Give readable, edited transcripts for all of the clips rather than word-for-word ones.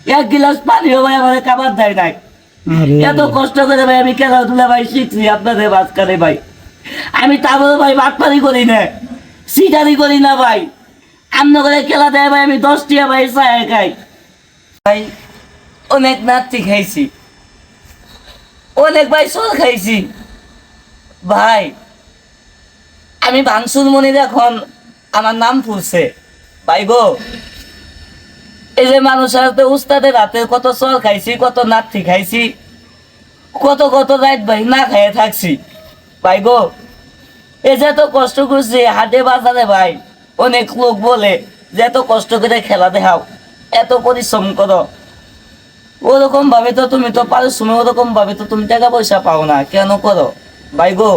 এক গিলাস পানিও ভাই আমার খাবার দেয় নাই। এত কষ্ট করে ভাই আমি খেলাধুলা ভাই শিখছি আপনাদের মাঝখানে ভাই। আমি তারপরে ভাই বাটপারি করি না, সিটারি করি না ভাই। আমন করে খেলা দেয় ভাই, আমি 10 টিয়া ভাই চায় খাই ভাই। অনেক নাতি খাইছি, অনেক ভাই সর খাইছি ভাই। আমি ভাঙসুর মনির এখন আমার নাম ফুলছে ভাই গো। এই যে মানুষের হাতে উস্তাদের হাতে কত চল খাইছি, কত নাতি খাইছি, কত কত রাত ভাই না খাইয়ে থাকছি ভাই গো। এই যে এত কষ্ট করছি হাটে বাজারে ভাই, অনেক লোক বলে যে এত কষ্ট করে খেলা দেখাও, এত পরিশ্রম করো, ওরকম ভাবে তো তুমি তো পারিশ্রমিক ওরকম ভাবে তো তুমি টাকা পয়সা পাও না, কেন করো ভাই গো?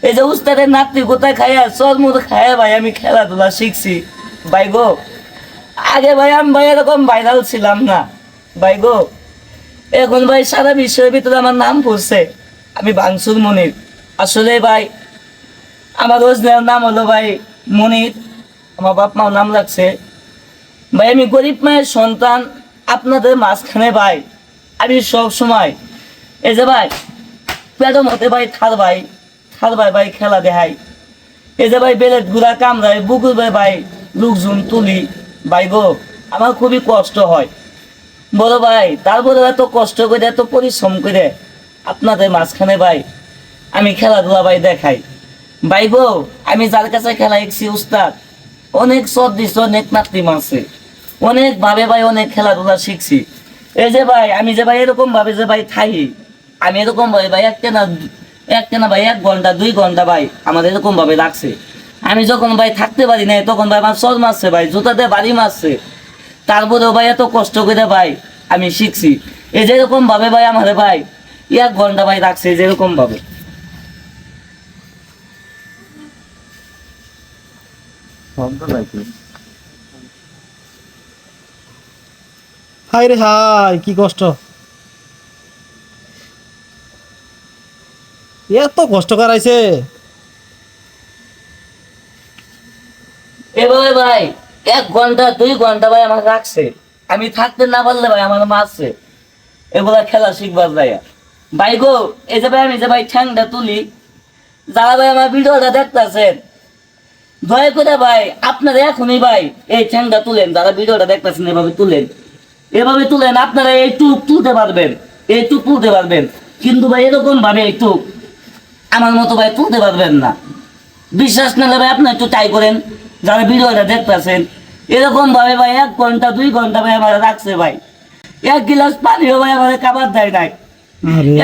এই যে উস্তাদের নাতি কোথায় খাইয়া চল মুখ খাইয়া ভাই আমি খেলাধুলা শিখছি ভাই গো। আগে ভাই আমি ভাই এরকম ভাইরাল ছিলাম না ভাই গো। এখন ভাই সারা বিশ্বের ভিতরে আমার নাম পড়ছে, আমি ভাঙসুর মনির। আসলে ভাই আমার অরিজিনাল নাম হলো ভাই মনির, আমার বাপ মাও নাম রাখছে ভাই। আমি গরিব মায়ের সন্তান, আপনাদের মাঝখানে ভাই আমি সব সময় এই যে ভাই পেটের মধ্যে ভাই থার ভাই ভাই খেলা দেখাই। এই যে ভাই বেলেট ঘুরা কামড়ায় বুকুর ভাই লোকজন তুলি ভাই গো। আমার খুবই কষ্ট হয় বড় ভাই, তারপরে এত কষ্ট করে এত পরিশ্রম করে আপনাদের মাঝখানে ভাই আমি খেলাধুলা ভাই দেখাই ভাই গো। আমি যার কাছে খেলা শিখছি উস্তাদ, অনেক সদ দিচ্ছে, অনেক নাতি মারছে, অনেক ভাবে ভাই অনেক খেলাধুলা শিখছি। এই যে ভাই আমি যে ভাই এরকম ভাবে যে ভাই থাই, আমি এরকম ভাবে ভাই একটা না ভাই 1 ঘন্টা 2 ঘন্টা ভাই আমার এরকম ভাবে রাখছে। আমি যখন ভাই থাকতে পারি নাই তখন ভাই আমার চল মারছে ভাই, জুতাতে বাড়ি মারছে, তারপরেও ভাই এত কষ্ট করে ভাই আমি শিখছি। এই যেরকম ভাবে ভাই আমার ভাই 1 ঘন্টা ভাই রাখছে, যেরকম ভাবে। হাই রে হাই, কি কষ্ট, এত কষ্ট করাইছে। এভাবে ভাই 1 ঘন্টা 2 ঘন্টা ভাই আমার রাখছে, আমি থাকতে না পারলে ভাই আমার মারছে এগুলা খেলা শিখবার যায় ভাই গো। এই যে ভাই আমি যে ভাই ঠ্যাংটা তুলি, যারা ভাই আমার ভিডিওটা দেখতেছেন দয়া করে ভাই আপনারা এখনই ভাই এই ঠ্যাংটা তুলেন, যারা ভিডিওটা দেখতেছেন এভাবে তুলেন, এভাবে তুলেন। আপনারা এই টুক তুলতে পারবেন, এই টুক তুলতে পারবেন, কিন্তু ভাই এরকম ভাবে এই টুক আমার মতো ভাই তুলতে পারবেন না। বিশ্বাস না হলে ভাই আপনি একটু ট্রাই করেন, যারা ভিডিওটা দেখতেছেন এরকম ভাবে ভাই 1 ঘন্টা 2 ঘন্টা ভাই আমার রাখছে ভাই। 1 গিলাস পানিও ভাই আমার খাবার দেয় নাই।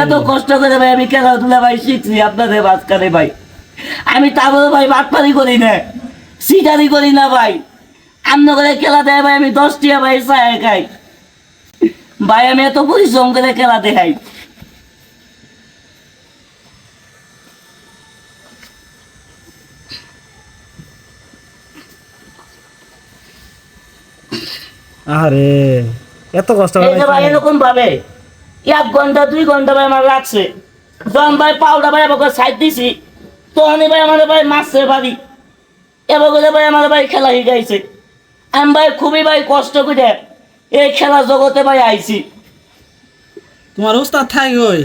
এত কষ্ট করে ভাই আমি খেলাধুলা ভাই শিখছি আপনাদের মাঝখানে ভাই। আমি তারপরে ভাই বাটপারি করি না, সিটারি করি না ভাই। আমন করে খেলা দেয় ভাই, আমি 10 টিয়া ভাই চায় খাই ভাই। আমি এত পরিশ্রম করে খেলা দেখাই। আরে এত কষ্ট এই যে ভাই এরকম ভাবে 1 ঘন্টা 2 ঘন্টা ভাই আমার লাগছে। যখন ভাই পাউডার ভাই আমাকে সাইড দিছি তখনই ভাই আমাদের ভাই মারছে বাড়ি, এবার করে ভাই আমাদের ভাই খেলা শিখাইছে। আমি ভাই খুবই ভাই কষ্ট করে এই খেলা জগতে ভাই আইছি। তোমার উস্তাদ থাই কই,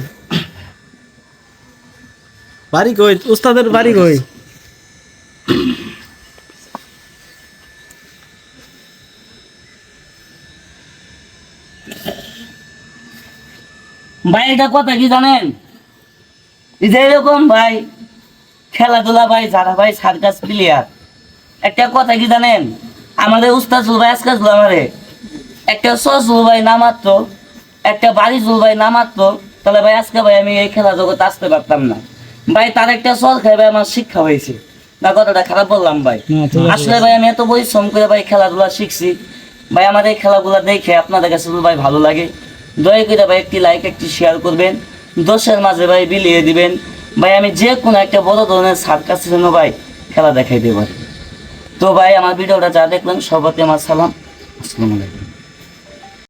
বাড়ি কই, উস্তাদের বাড়ি কই? ভাই এটা কথা কি জানেন, এই যে এরকম ভাই খেলাধুলা ভাই যারা ভাই সার্কাস প্লেয়ার, একটা কথা কি জানেন, আমাদের উস্তাদ ভাই আজকে আমারে একটা সসুল ভাই নামাতো, একটা বাড়ি চুল ভাই নামাতো, তাহলে ভাই আজকে ভাই আমি এই খেলা জগতে আসতে পারতাম না ভাই। তার একটা চল খাই ভাই আমার শিক্ষা হয়েছে না, কথাটা খারাপ বললাম ভাই। আসলে ভাই আমি এত পরিশ্রম করে ভাই খেলাধুলা শিখছি ভাই। আমার এই খেলাগুলা দেখে আপনাদের কাছে ভাই ভালো লাগে, দয়া করে ভাই একটি লাইক একটি শেয়ার করবেন, 10-এর মাঝে ভাই বিলিয়ে দিবেন ভাই। আমি যে কোনো একটা বড় ধরনের সার্কাসের জন্য ভাই খেলা দেখাই দেব। তো ভাই আমার ভিডিওটা যা দেখলেন সবাইকে আমার সালাম, আসসালামু আলাইকুম।